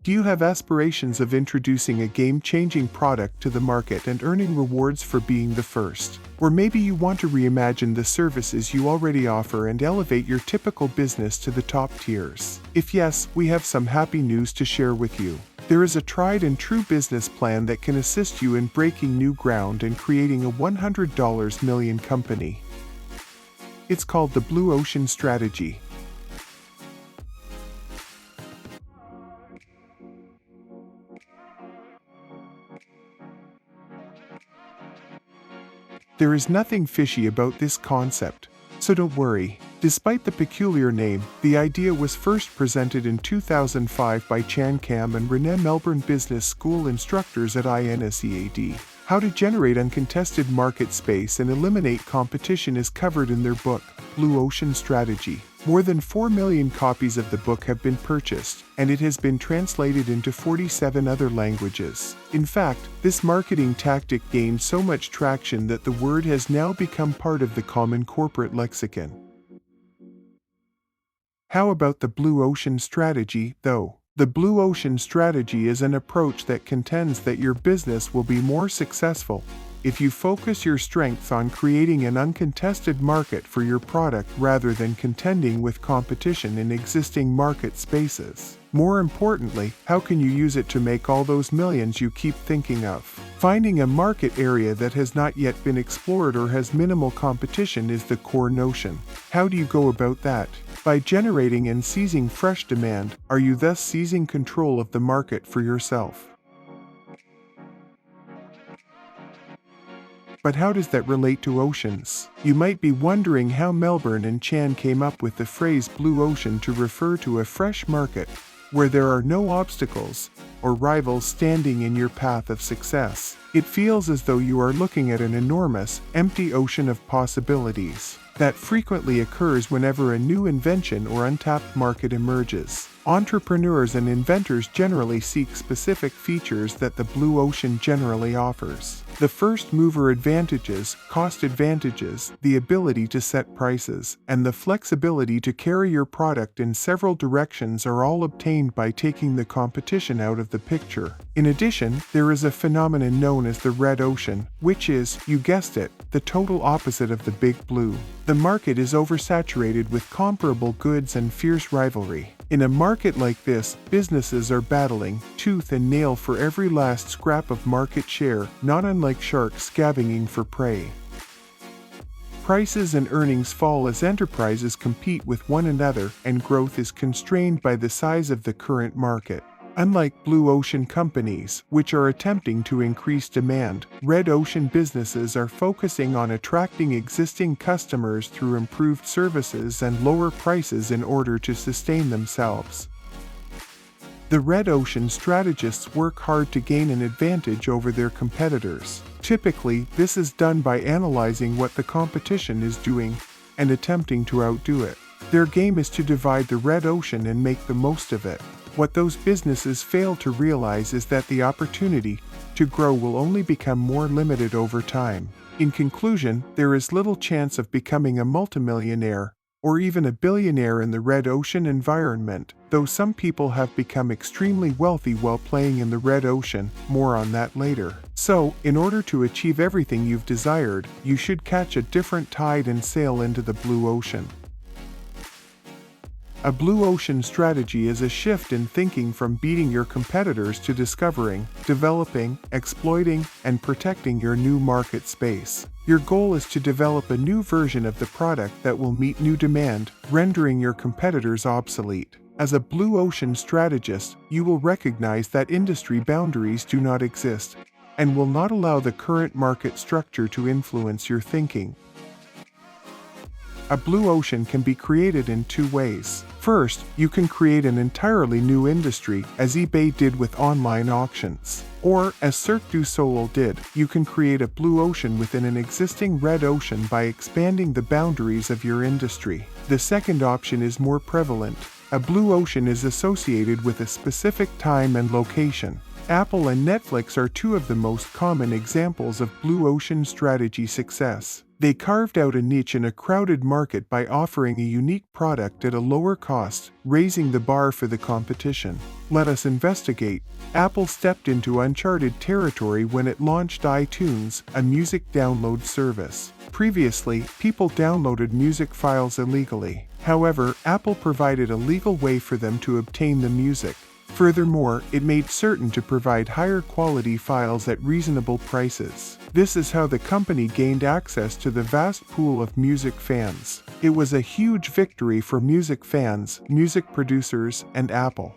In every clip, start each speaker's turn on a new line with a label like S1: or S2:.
S1: Do you have aspirations of introducing a game-changing product to the market and earning rewards for being the first? Or maybe you want to reimagine the services you already offer and elevate your typical business to the top tiers? If yes, we have some happy news to share with you. There is a tried and true business plan that can assist you in breaking new ground and creating a $100 million company. It's called the Blue Ocean Strategy. There is nothing fishy about this concept, so don't worry. Despite the peculiar name, the idea was first presented in 2005 by Chan Kam and Renee, Melbourne Business School instructors at INSEAD. How to generate uncontested market space and eliminate competition is covered in their book, Blue Ocean Strategy. More than 4 million copies of the book have been purchased, and it has been translated into 47 other languages. In fact, this marketing tactic gained so much traction that the word has now become part of the common corporate lexicon. How about the Blue Ocean Strategy, though? The Blue Ocean Strategy is an approach that contends that your business will be more successful if you focus your strengths on creating an uncontested market for your product rather than contending with competition in existing market spaces. More importantly, how can you use it to make all those millions you keep thinking of? Finding a market area that has not yet been explored or has minimal competition is the core notion. How do you go about that? By generating and seizing fresh demand, are you thus seizing control of the market for yourself? But how does that relate to oceans? You might be wondering how Melbourne and Chan came up with the phrase blue ocean to refer to a fresh market where there are no obstacles or rivals standing in your path of success. It feels as though you are looking at an enormous, empty ocean of possibilities. That frequently occurs whenever a new invention or untapped market emerges. Entrepreneurs and inventors generally seek specific features that the blue ocean generally offers. The first mover advantages, cost advantages, the ability to set prices, and the flexibility to carry your product in several directions are all obtained by taking the competition out of the picture. In addition, there is a phenomenon known as the red ocean, which is, you guessed it, the total opposite of the big blue. The market is oversaturated with comparable goods and fierce rivalry. In a market like this, businesses are battling tooth and nail for every last scrap of market share, not unlike sharks scavenging for prey. Prices and earnings fall as enterprises compete with one another, and growth is constrained by the size of the current market. Unlike blue ocean companies, which are attempting to increase demand, red ocean businesses are focusing on attracting existing customers through improved services and lower prices in order to sustain themselves. The red ocean strategists work hard to gain an advantage over their competitors. Typically, this is done by analyzing what the competition is doing and attempting to outdo it. Their game is to divide the red ocean and make the most of it. What those businesses fail to realize is that the opportunity to grow will only become more limited over time. In conclusion, there is little chance of becoming a multimillionaire or even a billionaire in the red ocean environment, though some people have become extremely wealthy while playing in the red ocean. More on that later. So, in order to achieve everything you've desired, you should catch a different tide and sail into the blue ocean. A blue ocean strategy is a shift in thinking from beating your competitors to discovering, developing, exploiting, and protecting your new market space. Your goal is to develop a new version of the product that will meet new demand, rendering your competitors obsolete. As a blue ocean strategist, you will recognize that industry boundaries do not exist, and will not allow the current market structure to influence your thinking. A blue ocean can be created in two ways. First, you can create an entirely new industry, as eBay did with online auctions. Or, as Cirque du Soleil did, you can create a blue ocean within an existing red ocean by expanding the boundaries of your industry. The second option is more prevalent. A blue ocean is associated with a specific time and location. Apple and Netflix are two of the most common examples of blue ocean strategy success. They carved out a niche in a crowded market by offering a unique product at a lower cost, raising the bar for the competition. Let us investigate. Apple stepped into uncharted territory when it launched iTunes, a music download service. Previously, people downloaded music files illegally. However, Apple provided a legal way for them to obtain the music. Furthermore, it made certain to provide higher quality files at reasonable prices. This is how the company gained access to the vast pool of music fans. It was a huge victory for music fans, music producers, and Apple.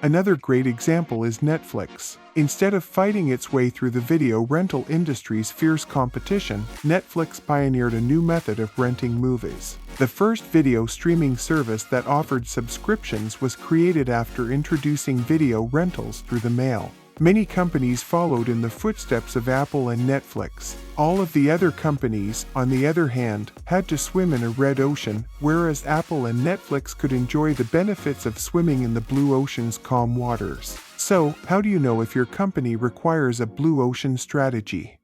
S1: Another great example is Netflix. Instead of fighting its way through the video rental industry's fierce competition, Netflix pioneered a new method of renting movies. The first video streaming service that offered subscriptions was created after introducing video rentals through the mail. Many companies followed in the footsteps of Apple and Netflix. All of the other companies, on the other hand, had to swim in a red ocean, whereas Apple and Netflix could enjoy the benefits of swimming in the blue ocean's calm waters. So, how do you know if your company requires a blue ocean strategy?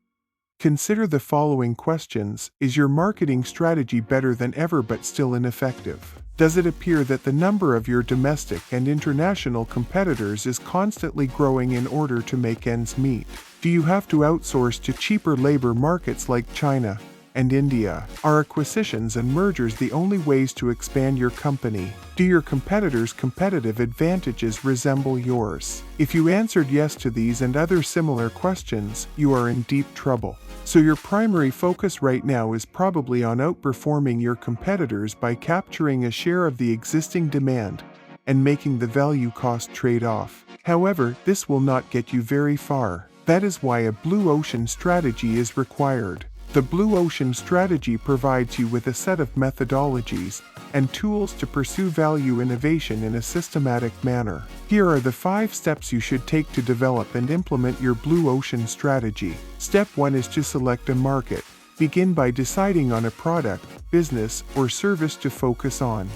S1: Consider the following questions. Is your marketing strategy better than ever but still ineffective? Does it appear that the number of your domestic and international competitors is constantly growing in order to make ends meet? Do you have to outsource to cheaper labor markets like China and India? Are acquisitions and mergers the only ways to expand your company? Do your competitors' competitive advantages resemble yours? If you answered yes to these and other similar questions, you are in deep trouble. So your primary focus right now is probably on outperforming your competitors by capturing a share of the existing demand and making the value-cost trade-off. However, this will not get you very far. That is why a blue ocean strategy is required. The blue ocean strategy provides you with a set of methodologies and tools to pursue value innovation in a systematic manner. Here are the 5 steps you should take to develop and implement your blue ocean strategy. Step 1 is to select a market. Begin by deciding on a product, business, or service to focus on.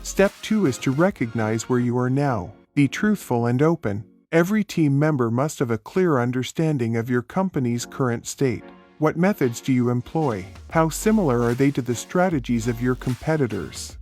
S1: Step 2 is to recognize where you are now. Be truthful and open. Every team member must have a clear understanding of your company's current state. What methods do you employ? How similar are they to the strategies of your competitors?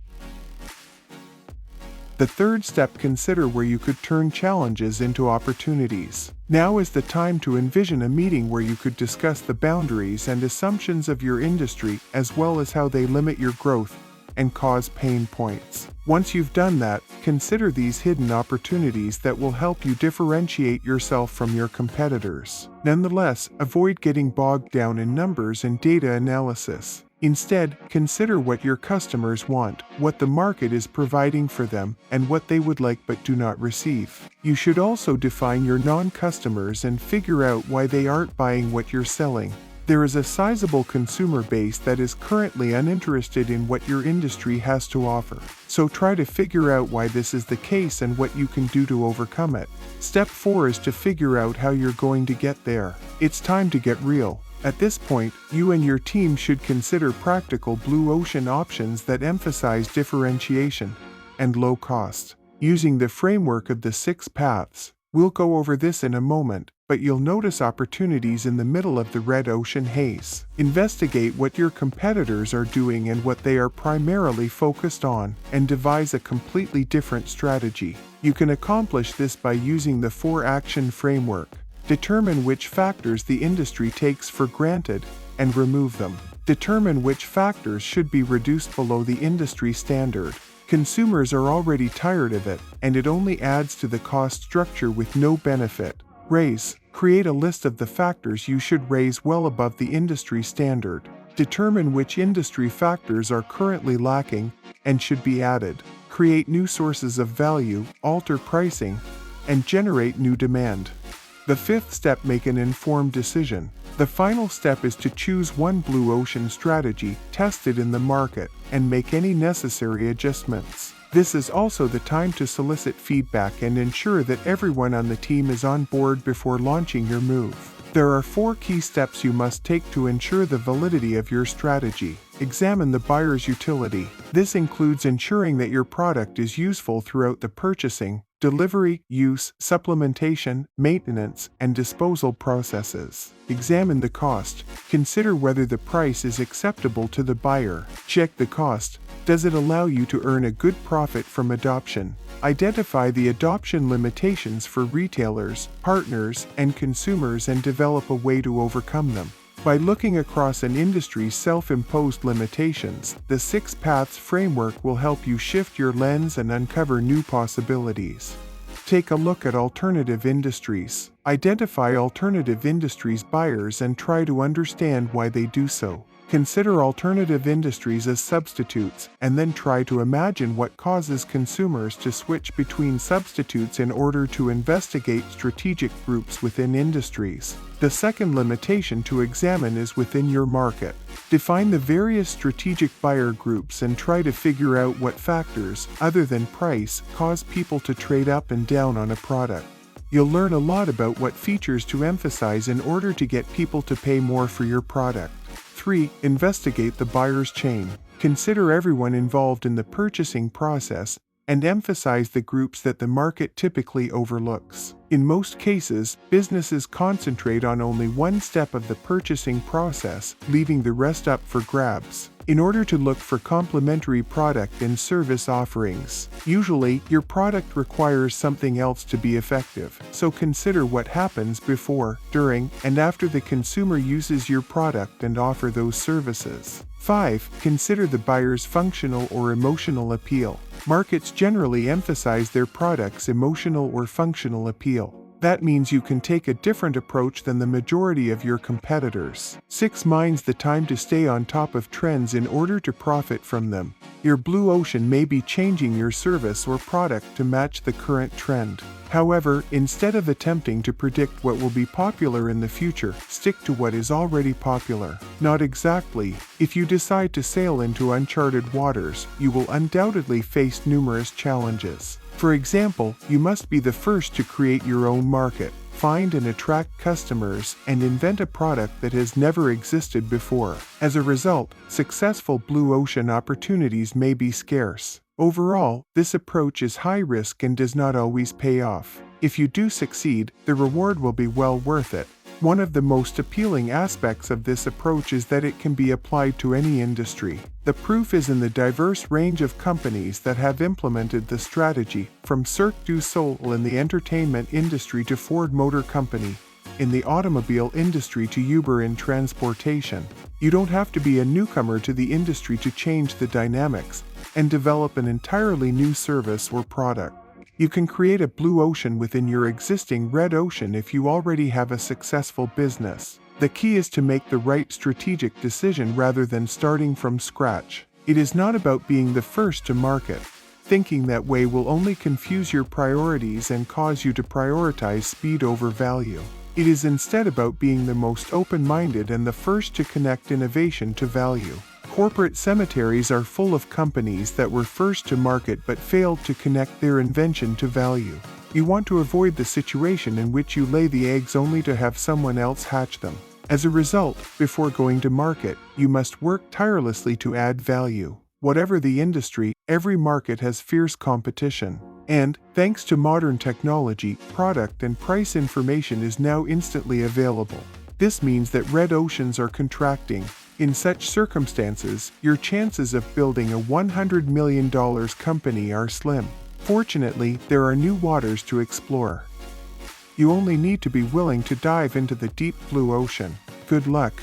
S1: The third step, consider where you could turn challenges into opportunities. Now is the time to envision a meeting where you could discuss the boundaries and assumptions of your industry as well as how they limit your growth and cause pain points. Once you've done that, consider these hidden opportunities that will help you differentiate yourself from your competitors. Nonetheless, avoid getting bogged down in numbers and data analysis. Instead, consider what your customers want, what the market is providing for them, and what they would like but do not receive. You should also define your non-customers and figure out why they aren't buying what you're selling. There is a sizable consumer base that is currently uninterested in what your industry has to offer. So try to figure out why this is the case and what you can do to overcome it. Step 4 is to figure out how you're going to get there. It's time to get real. At this point, you and your team should consider practical blue ocean options that emphasize differentiation and low cost. Using the framework of the 6 paths, we'll go over this in a moment, but you'll notice opportunities in the middle of the red ocean haze. Investigate what your competitors are doing and what they are primarily focused on, and devise a completely different strategy. You can accomplish this by using the 4-action framework. Determine which factors the industry takes for granted and remove them. Determine which factors should be reduced below the industry standard. Consumers are already tired of it, and it only adds to the cost structure with no benefit. Create a list of the factors you should raise well above the industry standard. Determine which industry factors are currently lacking and should be added. Create new sources of value, alter pricing, and generate new demand. The 5th step, make an informed decision. The final step is to choose one blue ocean strategy, test it in the market, and make any necessary adjustments. This is also the time to solicit feedback and ensure that everyone on the team is on board before launching your move. There are 4 key steps you must take to ensure the validity of your strategy. Examine the buyer's utility. This includes ensuring that your product is useful throughout the purchasing, delivery, use, supplementation, maintenance, and disposal processes. Examine the cost. Consider whether the price is acceptable to the buyer. Check the cost. Does it allow you to earn a good profit from adoption? Identify the adoption limitations for retailers, partners, and consumers and develop a way to overcome them. By looking across an industry's self-imposed limitations, the 6 Paths framework will help you shift your lens and uncover new possibilities. Take a look at alternative industries. Identify alternative industries' buyers and try to understand why they do so. Consider alternative industries as substitutes, and then try to imagine what causes consumers to switch between substitutes in order to investigate strategic groups within industries. The second limitation to examine is within your market. Define the various strategic buyer groups and try to figure out what factors, other than price, cause people to trade up and down on a product. You'll learn a lot about what features to emphasize in order to get people to pay more for your product. 3. Investigate the buyer's chain. Consider everyone involved in the purchasing process and emphasize the groups that the market typically overlooks. In most cases, businesses concentrate on only one step of the purchasing process, leaving the rest up for grabs. In order to look for complementary product and service offerings, usually your product requires something else to be effective, so consider what happens before, during, and after the consumer uses your product and offer those services. 5. Consider the buyer's functional or emotional appeal. Markets generally emphasize their product's emotional or functional appeal. That means you can take a different approach than the majority of your competitors. 6. Minds the time to stay on top of trends in order to profit from them. Your blue ocean may be changing your service or product to match the current trend. However, instead of attempting to predict what will be popular in the future, stick to what is already popular. Not exactly. If you decide to sail into uncharted waters, you will undoubtedly face numerous challenges. For example, you must be the first to create your own market, find and attract customers, and invent a product that has never existed before. As a result, successful blue ocean opportunities may be scarce. Overall, this approach is high risk and does not always pay off. If you do succeed, the reward will be well worth it. One of the most appealing aspects of this approach is that it can be applied to any industry. The proof is in the diverse range of companies that have implemented the strategy, from Cirque du Soleil in the entertainment industry to Ford Motor Company in the automobile industry to Uber in transportation. You don't have to be a newcomer to the industry to change the dynamics and develop an entirely new service or product. You can create a blue ocean within your existing red ocean if you already have a successful business. The key is to make the right strategic decision rather than starting from scratch. It is not about being the first to market. Thinking that way will only confuse your priorities and cause you to prioritize speed over value. It is instead about being the most open-minded and the first to connect innovation to value. Corporate cemeteries are full of companies that were first to market but failed to connect their invention to value. You want to avoid the situation in which you lay the eggs only to have someone else hatch them. As a result, before going to market, you must work tirelessly to add value. Whatever the industry, every market has fierce competition. And, thanks to modern technology, product and price information is now instantly available. This means that red oceans are contracting. In such circumstances, your chances of building a $100 million company are slim. Fortunately, there are new waters to explore. You only need to be willing to dive into the deep blue ocean. Good luck.